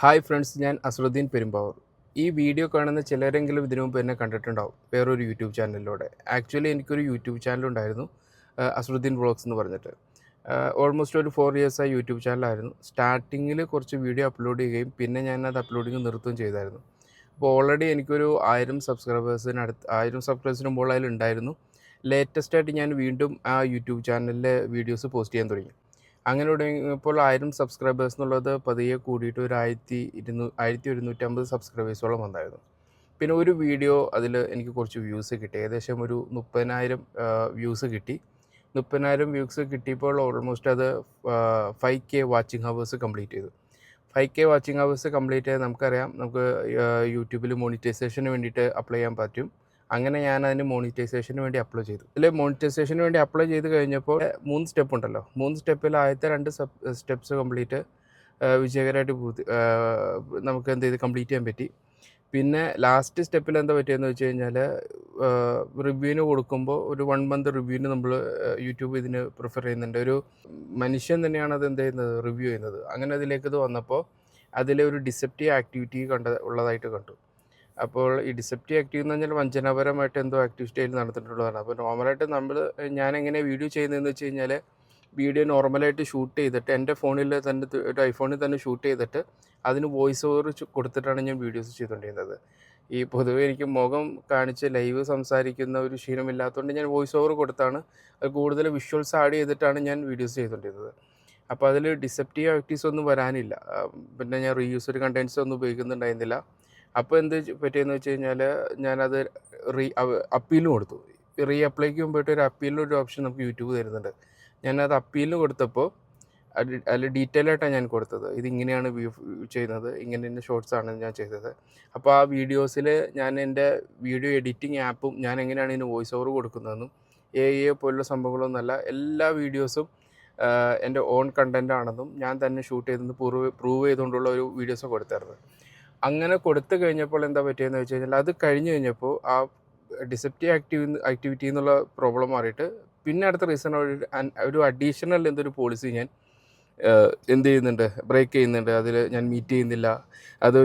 Hi friends, ഞാൻ അസ്രുദ്ദീൻ പെരുമ്പാവൂർ. ഈ video കാണുന്ന ചിലരെങ്കിലും ഇതിനു മുമ്പ് എന്നെ കണ്ടിട്ടുണ്ടാവും വേറൊരു യൂട്യൂബ് ചാനലിലൂടെ. ആക്ച്വലി എനിക്കൊരു യൂട്യൂബ് ചാനലുണ്ടായിരുന്നു, അസ്രുദ്ദീൻ വ്ളോഗ്സ് എന്ന് പറഞ്ഞിട്ട്. ഓൾമോസ്റ്റ് ഒരു 4 ഇയേഴ്സായി യൂട്യൂബ് ചാനലായിരുന്നു. സ്റ്റാർട്ടിങ്ങിൽ കുറച്ച് വീഡിയോ അപ്ലോഡ് ചെയ്യുകയും പിന്നെ ഞാനത് അപ്ലോഡിങ് നിർത്തുകയും ചെയ്തായിരുന്നു. അപ്പോൾ ഓൾറെഡി എനിക്കൊരു 1000 സബ്സ്ക്രൈബേഴ്സിന് മുകളിൽ അതിലുണ്ടായിരുന്നു. ലേറ്റസ്റ്റ് ആയിട്ട് ഞാൻ വീണ്ടും ആ യൂട്യൂബ് ചാനലിലെ വീഡിയോസ് പോസ്റ്റ് ചെയ്യാൻ തുടങ്ങി. അങ്ങനെ തുടങ്ങിയപ്പോൾ 1000 സബ്സ്ക്രൈബേഴ്സ് എന്നുള്ളത് പതിയെ കൂടിയിട്ട് ഒരു 1150 സബ്സ്ക്രൈബേഴ്സോളം വന്നായിരുന്നു. പിന്നെ ഒരു വീഡിയോ അതിൽ എനിക്ക് കുറച്ച് വ്യൂസ് കിട്ടി. ഏകദേശം ഒരു 30,000 വ്യൂസ് കിട്ടി. 30,000 വ്യൂസ് കിട്ടിയപ്പോൾ ഓൾമോസ്റ്റ് അത് 5K വാച്ചിങ് ഹവേഴ്സ് കംപ്ലീറ്റ് ചെയ്തു. 5K വാച്ചിങ് ഹവേഴ്സ് കംപ്ലീറ്റ് ചെയ്ത് നമുക്കറിയാം, നമുക്ക് യൂട്യൂബിൽ മോണിറ്റൈസേഷന് വേണ്ടിയിട്ട് അപ്ലൈ ചെയ്യാൻ പറ്റും. അങ്ങനെ ഞാൻ അതിന് മോണിറ്റൈസേഷന് വേണ്ടി അപ്ലൈ ചെയ്തു. ഇതിൽ മോണിറ്റൈസേഷന് വേണ്ടി അപ്ലൈ ചെയ്ത് കഴിഞ്ഞപ്പോൾ 3 സ്റ്റെപ്പ് ഉണ്ടല്ലോ. 3 സ്റ്റെപ്പിൽ ആദ്യത്തെ 2 സ്റ്റെപ്സ് കംപ്ലീറ്റ് വിജയകരമായിട്ട് നമുക്ക് എന്ത് ചെയ്ത് കംപ്ലീറ്റ് ചെയ്യാൻ പറ്റി. പിന്നെ ലാസ്റ്റ് സ്റ്റെപ്പിൽ എന്താ പറ്റിയെന്ന് വെച്ച് കഴിഞ്ഞാൽ, റിവ്യൂവിന് കൊടുക്കുമ്പോൾ ഒരു 1 മന്ത് റിവ്യൂവിന് നമ്മൾ യൂട്യൂബ് ഇതിന് പ്രിഫർ ചെയ്യുന്നുണ്ട്. ഒരു മനുഷ്യൻ തന്നെയാണ് അത് എന്ത് ചെയ്യുന്നത്, റിവ്യൂ ചെയ്യുന്നത്. അങ്ങനെ അതിലേക്ക് ഇത് വന്നപ്പോൾ അതിലെ ഒരു ഡിസെപ്റ്റീവ് ആക്ടിവിറ്റി ഉള്ളതായിട്ട് കണ്ടു. അപ്പോൾ ഈ ഡിസെപ്റ്റീവ് ആക്റ്റീവ് എന്ന് പറഞ്ഞാൽ വഞ്ചനാപരമായിട്ട് എന്തോ ആക്ടിവിറ്റി അതിൽ നടന്നിട്ടുള്ളതാണ്. അപ്പോൾ നോർമലായിട്ട് ഞാൻ എങ്ങനെ വീഡിയോ ചെയ്യുന്നതെന്ന് വെച്ച് കഴിഞ്ഞാൽ, വീഡിയോ നോർമലായിട്ട് ഷൂട്ട് ചെയ്തിട്ട് എൻ്റെ ഫോണിൽ തന്നെ, ഒരു ഐഫോണിൽ തന്നെ ഷൂട്ട് ചെയ്തിട്ട് അതിന് വോയിസ് ഓവർ കൊടുത്തിട്ടാണ് ഞാൻ വീഡിയോസ് ചെയ്തുകൊണ്ടിരുന്നത്. ഈ പൊതുവേ എനിക്ക് മുഖം കാണിച്ച് ലൈവ് സംസാരിക്കുന്ന ഒരു ശീലമില്ലാത്തതുകൊണ്ട് ഞാൻ വോയിസ് ഓവർ കൊടുത്താണ്, അത് കൂടുതൽ വിഷ്വൽസ് ആഡ് ചെയ്തിട്ടാണ് ഞാൻ വീഡിയോസ് ചെയ്തുകൊണ്ടിരുന്നത്. അപ്പോൾ അതിൽ ഡിസെപ്റ്റീവ് ആക്ടിവിറ്റീസ് ഒന്നും വരാനില്ല. പിന്നെ ഞാൻ റീയൂസ്ഡ് കണ്ടൻറ്റ്സ് ഒന്നും ഉപയോഗിക്കുന്നുണ്ടായിരുന്നില്ല. അപ്പോൾ എന്ത് പറ്റിയെന്ന് വെച്ച് കഴിഞ്ഞാൽ, ഞാനത് അപ്പീലും കൊടുത്തു. അപ്ലൈക്ക് മുമ്പായിട്ട് ഒരു അപ്പീലിനൊരു ഓപ്ഷൻ നമുക്ക് യൂട്യൂബ് തരുന്നുണ്ട്. ഞാനത് അപ്പീലിന് കൊടുത്തപ്പോൾ അതിൽ ഡീറ്റെയിൽ ആയിട്ടാണ് ഞാൻ കൊടുത്തത്. ഇതിങ്ങനെയാണ് ചെയ്യുന്നത്, ഇങ്ങനെ ഇന്ന ഷോർട്സാണ് ഞാൻ ചെയ്തത്. അപ്പോൾ ആ വീഡിയോസിൽ ഞാൻ എൻ്റെ വീഡിയോ എഡിറ്റിംഗ് ആപ്പും ഞാൻ എങ്ങനെയാണ് ഇതിന് വോയിസ് ഓവർ കൊടുക്കുന്നതെന്നും AI പോലുള്ള സംഭവങ്ങളൊന്നുമല്ല, എല്ലാ വീഡിയോസും എൻ്റെ ഓൺ കണ്ടൻ്റ് ആണെന്നും ഞാൻ തന്നെ ഷൂട്ട് ചെയ്തെന്ന് പ്രൂവ് ചെയ്തുകൊണ്ടുള്ള ഒരു വീഡിയോസ് കൊടുത്തായിരുന്നു. അങ്ങനെ കൊടുത്തു കഴിഞ്ഞപ്പോൾ എന്താ പറ്റിയെന്ന് വെച്ച് കഴിഞ്ഞാൽ, അത് കഴിഞ്ഞ് കഴിഞ്ഞപ്പോൾ ആ ഡിസെപ്റ്റീവ് ആക്ടിവിറ്റി എന്നുള്ള പ്രോബ്ലം മാറിയിട്ട് പിന്നെ അടുത്ത റീസൺ ഒരു അഡീഷണൽ എന്തൊരു പോളിസി ഞാൻ എന്ത് ചെയ്യുന്നുണ്ട്, ബ്രേക്ക് ചെയ്യുന്നുണ്ട്. അതിൽ ഞാൻ മീറ്റ് ചെയ്യുന്നില്ല, അത്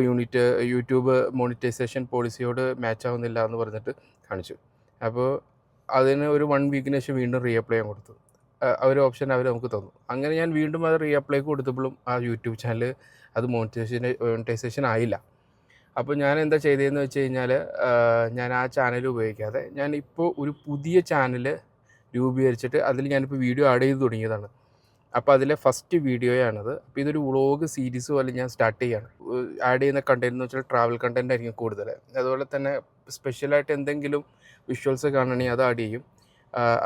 യൂട്യൂബ് മോണിറ്റൈസേഷൻ പോളിസിയോട് മാച്ച് ആവുന്നില്ല എന്ന് പറഞ്ഞിട്ട് കാണിച്ചു. അപ്പോൾ അതിന് ഒരു 1 വീക്കിന് ശേഷം വീണ്ടും റീഅപ്ലൈ ചെയ്യാൻ കൊടുത്തു. ഒരു ഓപ്ഷൻ അവർ നമുക്ക് തന്നു. അങ്ങനെ ഞാൻ വീണ്ടും അത് റീഅപ്ലൈക്ക് കൊടുത്തപ്പോഴും ആ യൂട്യൂബ് ചാനൽ അത് മോണിറ്റൈസേഷൻ ആയില്ല. അപ്പോൾ ഞാൻ എന്താ ചെയ്തതെന്ന് വെച്ച് കഴിഞ്ഞാൽ, ഞാൻ ആ ചാനൽ ഉപയോഗിക്കാതെ ഞാനിപ്പോൾ ഒരു പുതിയ ചാനൽ രൂപീകരിച്ചിട്ട് അതിൽ ഞാനിപ്പോൾ വീഡിയോ ആഡ് ചെയ്ത് തുടങ്ങിയതാണ്. അപ്പോൾ അതിലെ ഫസ്റ്റ് വീഡിയോയാണത്. അപ്പോൾ ഇതൊരു വ്ളോഗ് സീരീസ് പോലെ ഞാൻ സ്റ്റാർട്ട് ചെയ്യുകയാണ്. ആഡ് ചെയ്യുന്ന കണ്ടൻറ്റ് എന്ന് വെച്ചാൽ ട്രാവൽ കണ്ടൻറ്റ് ആയിരിക്കും കൂടുതൽ. അതുപോലെ തന്നെ സ്പെഷ്യലായിട്ട് എന്തെങ്കിലും വിഷ്വൽസ് കാണണമെങ്കിൽ അത് ആഡ് ചെയ്യും.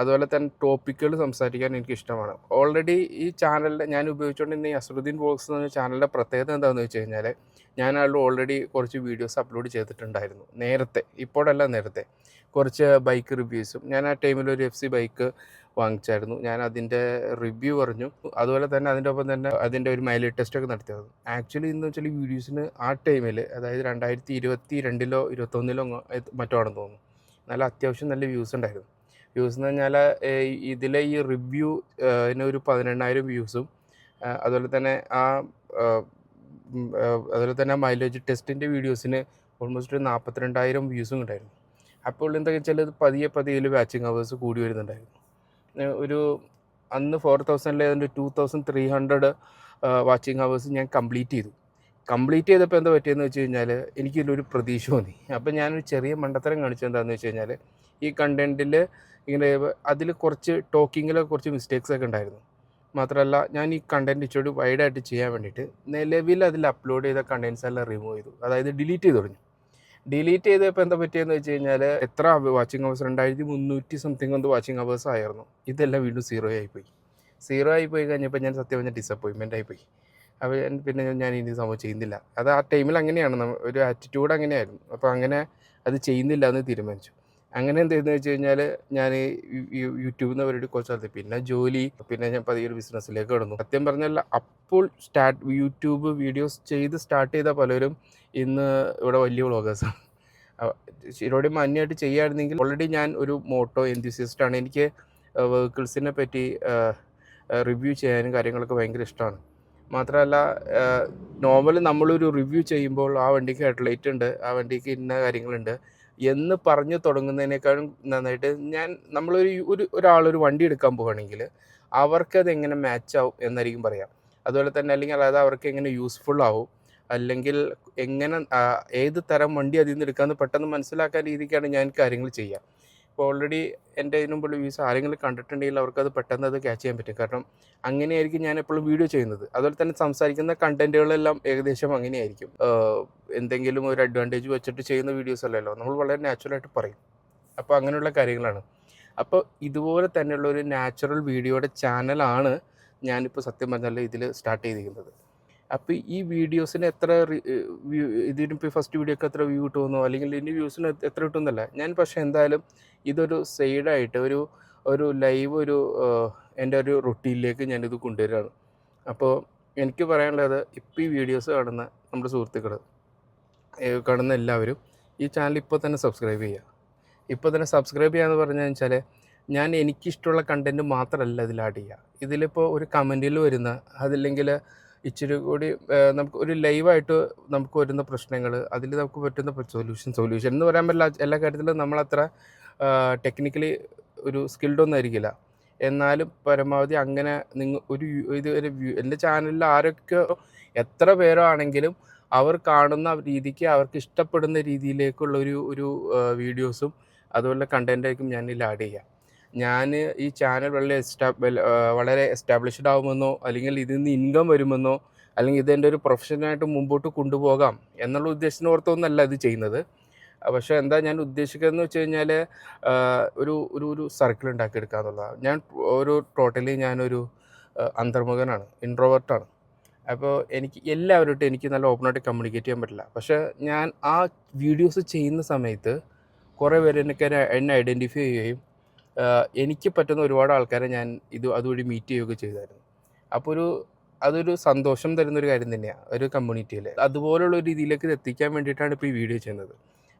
അതുപോലെ തന്നെ ടോപ്പിക്കുകൾ സംസാരിക്കാൻ എനിക്കിഷ്ടമാണ്. ഓൾറെഡി ഈ ചാനലിൽ ഞാൻ ഉപയോഗിച്ചുകൊണ്ടിരുന്ന ഈ അസ്രുദ്ദീൻ വ്ളോഗ്സ് എന്ന് പറഞ്ഞ ചാനലിൻ്റെ പ്രത്യേകത എന്താണെന്ന് വെച്ച് കഴിഞ്ഞാൽ, ഞാൻ അതിൽ ഓൾറെഡി കുറച്ച് വീഡിയോസ് അപ്ലോഡ് ചെയ്തിട്ടുണ്ടായിരുന്നു നേരത്തെ. ഇപ്പോഴല്ല, നേരത്തെ കുറച്ച് ബൈക്ക് റിവ്യൂസും. ഞാൻ ആ ടൈമിൽ ഒരു FC ബൈക്ക് വാങ്ങിച്ചായിരുന്നു. ഞാൻ അതിൻ്റെ റിവ്യൂ പറഞ്ഞു. അതുപോലെ തന്നെ അതിൻ്റെ ഒപ്പം തന്നെ അതിൻ്റെ ഒരു മൈലേജ് ടെസ്റ്റൊക്കെ നടത്തിയായിരുന്നു. ആക്ച്വലി എന്ന് വെച്ചാൽ ഈ വീഡിയോസിന് ആ ടൈമിൽ, അതായത് 2022 21 മറ്റോ ആണെന്ന് തോന്നുന്നു, നല്ല അത്യാവശ്യം നല്ല വ്യൂസ് ഉണ്ടായിരുന്നു. വ്യൂസ് എന്ന് പറഞ്ഞാൽ ഇതിലെ ഈ റിവ്യൂ ഒരു 18,000 വ്യൂസും, അതുപോലെ തന്നെ മൈലേജ് ടെസ്റ്റിൻ്റെ വീഡിയോസിന് ഓൾമോസ്റ്റ് 42,000 വ്യൂസും ഉണ്ടായിരുന്നു. അപ്പോൾ എന്താ വെച്ചാൽ, ഇത് പതിയെ വാച്ചിങ് ഹവേഴ്സ് കൂടി വരുന്നുണ്ടായിരുന്നു. ഒരു അന്ന് 4,000 ഏതാണ്ട് 2,300 വാച്ചിങ് ഹവേഴ്സ് ഞാൻ കംപ്ലീറ്റ് ചെയ്തപ്പോൾ എന്താ പറ്റിയെന്ന് വെച്ച് കഴിഞ്ഞാൽ, എനിക്കിതിലൊരു പ്രതീക്ഷ തോന്നി. അപ്പോൾ ഞാനൊരു ചെറിയ മണ്ടത്തരം കാണിച്ചത് എന്താണെന്ന് വെച്ച് കഴിഞ്ഞാൽ, ഈ കണ്ടൻറ്റിൽ ഇങ്ങനെ അതിൽ കുറച്ച് ടോക്കിങ്ങിൽ കുറച്ച് മിസ്റ്റേക്സ് ഒക്കെ ഉണ്ടായിരുന്നു. മാത്രമല്ല, ഞാൻ ഈ കണ്ടൻറ്റ് ഇച്ചിരി വൈഡായിട്ട് ചെയ്യാൻ വേണ്ടിയിട്ട് നിലവിൽ അതിൽ അപ്ലോഡ് ചെയ്ത കണ്ടൻറ്റ്സ് എല്ലാം റിമൂവ് ചെയ്തു, അതായത് ഡിലീറ്റ് ചെയ്ത് തുടങ്ങി. ഡിലീറ്റ് ചെയ്തപ്പോൾ എന്താ പറ്റിയെന്ന് വെച്ച് കഴിഞ്ഞാൽ, എത്ര വാച്ചിങ് ഹവേഴ്സ്, 2300 സംതിങ് എന്തോ വാച്ചിങ് ഹവേഴ്സ് ആയിരുന്നു. ഇതെല്ലാം വീണ്ടും സീറോ ആയിപ്പോയി കഴിഞ്ഞപ്പോൾ ഞാൻ സത്യം പറഞ്ഞാൽ ഡിസപ്പോയിൻമെൻ്റ് ആയിപ്പോയി. അപ്പോൾ ഞാൻ ഇനി സംഭവം ചെയ്യുന്നില്ല. അത് ആ ടൈമിൽ അങ്ങനെയാണ്, ഒരു ആറ്റിറ്റ്യൂഡ് അങ്ങനെയായിരുന്നു. അപ്പോൾ അങ്ങനെ അത് ചെയ്യുന്നില്ല എന്ന് തീരുമാനിച്ചു. അങ്ങനെ എന്ത് ചെയ്തെന്ന് വെച്ച് കഴിഞ്ഞാൽ, ഞാൻ യൂട്യൂബിൽ നിന്ന് അവരോട് കുറച്ച് നടത്തി, പിന്നെ ജോലി, പിന്നെ ഞാൻ പതിയെ ഒരു ബിസിനസ്സിലേക്ക് കടന്നു. സത്യം പറഞ്ഞാൽ അപ്പോൾ യൂട്യൂബ് വീഡിയോസ് സ്റ്റാർട്ട് ചെയ്ത പലരും ഇന്ന് ഇവിടെ വലിയ വ്ളോഗേഴ്സാണ്. ശരിയോടെ മാന്യമായിട്ട് ചെയ്യുകയായിരുന്നെങ്കിൽ, ഓൾറെഡി ഞാൻ ഒരു മോട്ടോ എൻതൂസിയസ്റ്റാണ്. എനിക്ക് വെഹിക്കിൾസിനെ പറ്റി റിവ്യൂ ചെയ്യാനും കാര്യങ്ങളൊക്കെ ഭയങ്കര ഇഷ്ടമാണ്. മാത്രമല്ല നോർമലി നമ്മളൊരു റിവ്യൂ ചെയ്യുമ്പോൾ ആ വണ്ടിക്ക് ഹെഡ്ലൈറ്റ് ഉണ്ട്, ആ വണ്ടിക്ക് ഇന്ന കാര്യങ്ങളുണ്ട് എന്ന് പറഞ്ഞ് തുടങ്ങുന്നതിനേക്കാളും നന്നായിട്ട് ഒരാളൊരു വണ്ടി എടുക്കാൻ പോവുകയാണെങ്കിൽ അവർക്കത് എങ്ങനെ മാച്ച് ആവും എന്നായിരിക്കും പറയാം. അതുപോലെ തന്നെ അല്ലെങ്കിൽ അതായത് അവർക്ക് എങ്ങനെ യൂസ്ഫുൾ ആവും, അല്ലെങ്കിൽ എങ്ങനെ ഏത് തരം വണ്ടി അതിൽ നിന്ന് എടുക്കാമെന്ന് പെട്ടെന്ന് മനസ്സിലാക്കാൻ രീതിക്കാണ് ഞാൻ കാര്യങ്ങൾ ചെയ്യുക. ഇപ്പോൾ ഓൾറെഡി എൻ്റെ ഇതിനു മുമ്പുള്ള വ്യൂസ് ആരെങ്കിലും കണ്ടിട്ടുണ്ടെങ്കിൽ അവർക്കത് പെട്ടെന്ന് അത് ക്യാച്ച് ചെയ്യാൻ പറ്റും. കാരണം അങ്ങനെയായിരിക്കും ഞാൻ എപ്പോഴും വീഡിയോ ചെയ്യുന്നത്. അതുപോലെ തന്നെ സംസാരിക്കുന്ന കണ്ടൻറ്റുകളെല്ലാം ഏകദേശം അങ്ങനെയായിരിക്കും. എന്തെങ്കിലും ഒരു അഡ്വാൻറ്റേജ് വെച്ചിട്ട് ചെയ്യുന്ന വീഡിയോസ് അല്ലല്ലോ, നമ്മൾ വളരെ നാച്ചുറലായിട്ട് പറയും. അപ്പോൾ അങ്ങനെയുള്ള കാര്യങ്ങളാണ്. അപ്പോൾ ഇതുപോലെ തന്നെയുള്ള ഒരു നാച്ചുറൽ വീഡിയോയുടെ ചാനലാണ് ഞാനിപ്പോൾ സത്യം പറഞ്ഞാൽ ഇതിൽ സ്റ്റാർട്ട് ചെയ്തിരിക്കുന്നത്. അപ്പോൾ ഈ വീഡിയോസിന് ഇതിനിപ്പോൾ ഫസ്റ്റ് വീഡിയോക്ക് എത്ര വ്യൂ കിട്ടുമെന്നോ അല്ലെങ്കിൽ ഇതിൻ്റെ വ്യൂസിന് എത്ര കിട്ടുമെന്നല്ല ഞാൻ, പക്ഷേ എന്തായാലും ഇതൊരു സൈഡായിട്ട് ഒരു ലൈവ് എൻ്റെ ഒരു റൊട്ടീനിലേക്ക് ഞാനിത് കൊണ്ടുവരികയാണ്. അപ്പോൾ എനിക്ക് പറയാനുള്ളത്, ഇപ്പോൾ ഈ വീഡിയോസ് കാണുന്ന നമ്മുടെ സുഹൃത്തുക്കൾ, കാണുന്ന എല്ലാവരും ഈ ചാനൽ ഇപ്പോൾ തന്നെ സബ്സ്ക്രൈബ് ചെയ്യുക. ഇപ്പോൾ തന്നെ സബ്സ്ക്രൈബ് ചെയ്യാന്ന് പറഞ്ഞാൽ വെച്ചാൽ ഞാൻ എനിക്കിഷ്ടമുള്ള കണ്ടൻറ്റ് മാത്രമല്ല ഇതിൽ ആഡ് ചെയ്യുക. ഇതിലിപ്പോൾ ഒരു കമൻറ്റിൽ വരുന്ന അതല്ലെങ്കിൽ ഇച്ചിരി കൂടി നമുക്ക് ഒരു ലൈവായിട്ട് നമുക്ക് വരുന്ന പ്രശ്നങ്ങൾ, അതിൽ നമുക്ക് പറ്റുന്ന സൊല്യൂഷൻ എന്ന് പറയാൻ പറ്റില്ല. എല്ലാ കാര്യത്തിലും നമ്മളത്ര ടെക്നിക്കലി ഒരു സ്കിൽഡ് ഒന്നും ആയിരിക്കില്ല. എന്നാലും പരമാവധി അങ്ങനെ എൻ്റെ ചാനലിൽ ആരൊക്കെ എത്ര പേരോ ആണെങ്കിലും അവർ കാണുന്ന രീതിക്ക് അവർക്ക് ഇഷ്ടപ്പെടുന്ന രീതിയിലേക്കുള്ള ഒരു വീഡിയോസും അതുപോലെ കണ്ടൻറ്റായിരിക്കും ഞാനിതിൽ ആഡ് ചെയ്യുക. ഞാൻ ഈ ചാനൽ വളരെ എസ്റ്റാബ്ലിഷ്ഡ് ആകുമെന്നോ അല്ലെങ്കിൽ ഇതിൽ നിന്ന് ഇൻകം വരുമെന്നോ അല്ലെങ്കിൽ ഇതെൻ്റെ ഒരു പ്രൊഫഷനായിട്ട് മുമ്പോട്ട് കൊണ്ടുപോകാം എന്നുള്ള ഉദ്ദേശത്തിന് ഓർത്തൊന്നുമല്ല ഇത് ചെയ്യുന്നത്. പക്ഷേ എന്താ ഞാൻ ഉദ്ദേശിക്കുന്നതെന്ന് വെച്ച് കഴിഞ്ഞാൽ ഒരു സർക്കിൾ ഉണ്ടാക്കിയെടുക്കുക എന്നുള്ളതാണ്. ഞാനൊരു അന്തർമുഖനാണ്, ഇൻട്രോവേർട്ടാണ്. അപ്പോൾ എനിക്ക് നല്ല ഓപ്പണായിട്ട് കമ്മ്യൂണിക്കേറ്റ് ചെയ്യാൻ പറ്റില്ല. പക്ഷേ ഞാൻ ആ വീഡിയോസ് ചെയ്യുന്ന സമയത്ത് കുറേ പേര് എന്നെ ഐഡൻറ്റിഫൈ ചെയ്യുകയും എനിക്ക് പറ്റുന്ന ഒരുപാട് ആൾക്കാരെ ഞാൻ അതുവഴി മീറ്റ് ചെയ്യുകയൊക്കെ ചെയ്തായിരുന്നു. അപ്പോൾ അതൊരു സന്തോഷം തരുന്നൊരു കാര്യം തന്നെയാണ് ഒരു കമ്മ്യൂണിറ്റിയിൽ. അതുപോലുള്ള ഒരു രീതിയിലേക്ക് എത്തിക്കാൻ വേണ്ടിയിട്ടാണ് ഇപ്പോൾ ഈ വീഡിയോ ചെയ്യുന്നത്.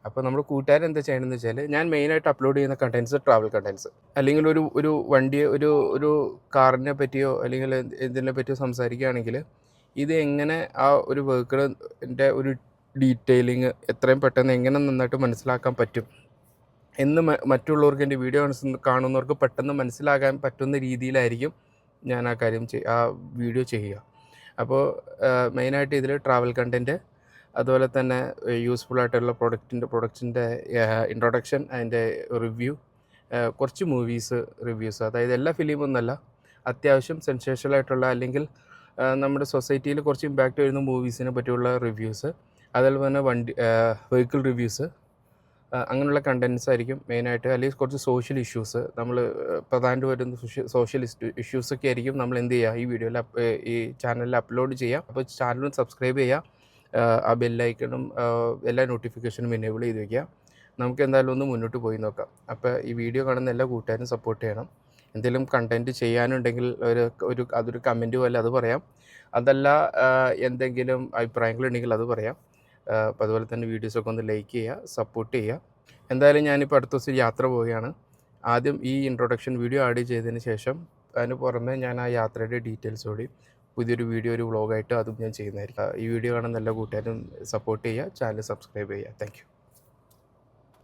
അപ്പോൾ നമ്മുടെ കൂട്ടുകാരെന്താ ചെയ്യണമെന്ന് വെച്ചാൽ, ഞാൻ മെയിനായിട്ട് അപ്ലോഡ് ചെയ്യുന്ന കണ്ടൻറ്റ്സ് ട്രാവൽ കണ്ടൻറ്റ്സ്, അല്ലെങ്കിൽ ഒരു വണ്ടിയെ ഒരു കാറിനെ പറ്റിയോ അല്ലെങ്കിൽ ഇതിനെ പറ്റിയോ സംസാരിക്കുകയാണെങ്കിൽ ഇത് എങ്ങനെ ആ ഒരു വെഹിക്കിളിൻ്റെ ഒരു ഡീറ്റെയിലിങ് എത്രയും പെട്ടെന്ന് എങ്ങനെ നന്നായിട്ട് മനസ്സിലാക്കാൻ പറ്റും എന്ന് മറ്റുള്ളവർക്ക്, എൻ്റെ വീഡിയോ കാണുന്നവർക്ക് പെട്ടെന്ന് മനസ്സിലാക്കാൻ പറ്റുന്ന രീതിയിലായിരിക്കും ഞാൻ ആ വീഡിയോ ചെയ്യുക. അപ്പോൾ മെയിനായിട്ട് ഇതിൽ ട്രാവൽ കണ്ടൻറ്റ്, അതുപോലെ തന്നെ യൂസ്ഫുൾ ആയിട്ടുള്ള പ്രൊഡക്റ്റിൻ്റെ ഇൻട്രൊഡക്ഷൻ, അതിൻ്റെ റിവ്യൂ, കുറച്ച് റിവ്യൂസ്, അതായത് എല്ലാ ഫിലിമൊന്നുമല്ല, അത്യാവശ്യം സെൻസേഷണൽ ആയിട്ടുള്ള അല്ലെങ്കിൽ നമ്മുടെ സൊസൈറ്റിയിൽ കുറച്ച് ഇമ്പാക്റ്റ് വരുന്ന മൂവീസിനെ പറ്റിയുള്ള റിവ്യൂസ്, അതുപോലെ തന്നെ വെഹിക്കിൾ റിവ്യൂസ്, അങ്ങനെയുള്ള കണ്ടൻറ്റ്സ് ആയിരിക്കും മെയിനായിട്ട്. അല്ലെങ്കിൽ കുറച്ച് സോഷ്യൽ ഇഷ്യൂസ്, നമ്മൾ പ്രധാനമായിട്ട് വരുന്ന സോഷ്യൽ ഇഷ്യൂസൊക്കെ ആയിരിക്കും നമ്മൾ എന്ത് ചെയ്യുക ഈ ചാനലിൽ അപ്ലോഡ് ചെയ്യുക. അപ്പോൾ ചാനലും സബ്സ്ക്രൈബ് ചെയ്യുക, ആ ബെല്ലൈക്കണും എല്ലാ നോട്ടിഫിക്കേഷനും എനേബിൾ ചെയ്ത് വയ്ക്കുക. നമുക്ക് എന്തായാലും ഒന്ന് മുന്നോട്ട് പോയി നോക്കാം. അപ്പോൾ ഈ വീഡിയോ കാണുന്ന എല്ലാ കൂട്ടുകാരും സപ്പോർട്ട് ചെയ്യണം. എന്തെങ്കിലും കണ്ടൻറ്റ് ചെയ്യാനുണ്ടെങ്കിൽ അതൊരു കമൻറ്റ് പോലെ അത് പറയാം. അതല്ല എന്തെങ്കിലും അഭിപ്രായങ്ങളുണ്ടെങ്കിൽ അത് പറയാം. അപ്പോൾ അതുപോലെ തന്നെ വീഡിയോസൊക്കെ ഒന്ന് ലൈക്ക് ചെയ്യുക, സപ്പോർട്ട് ചെയ്യുക. എന്തായാലും ഞാനിപ്പോൾ അടുത്ത ദിവസം യാത്ര പോവുകയാണ്. ആദ്യം ഈ ഇൻട്രൊഡക്ഷൻ വീഡിയോ ആഡ് ചെയ്തതിന് ശേഷം അതിന് പുറമെ ഞാൻ ആ യാത്രയുടെ ഡീറ്റെയിൽസ് കൂടി പുതിയൊരു വീഡിയോ, ഒരു വ്ളോഗായിട്ട് അതും ഞാൻ ചെയ്യുന്നതായിരിക്കും. ഈ വീഡിയോ കാണുന്ന എല്ലാ കൂട്ടുകാരും സപ്പോർട്ട് ചെയ്യുക, ചാനൽ സബ്സ്ക്രൈബ് ചെയ്യുക. Thank you.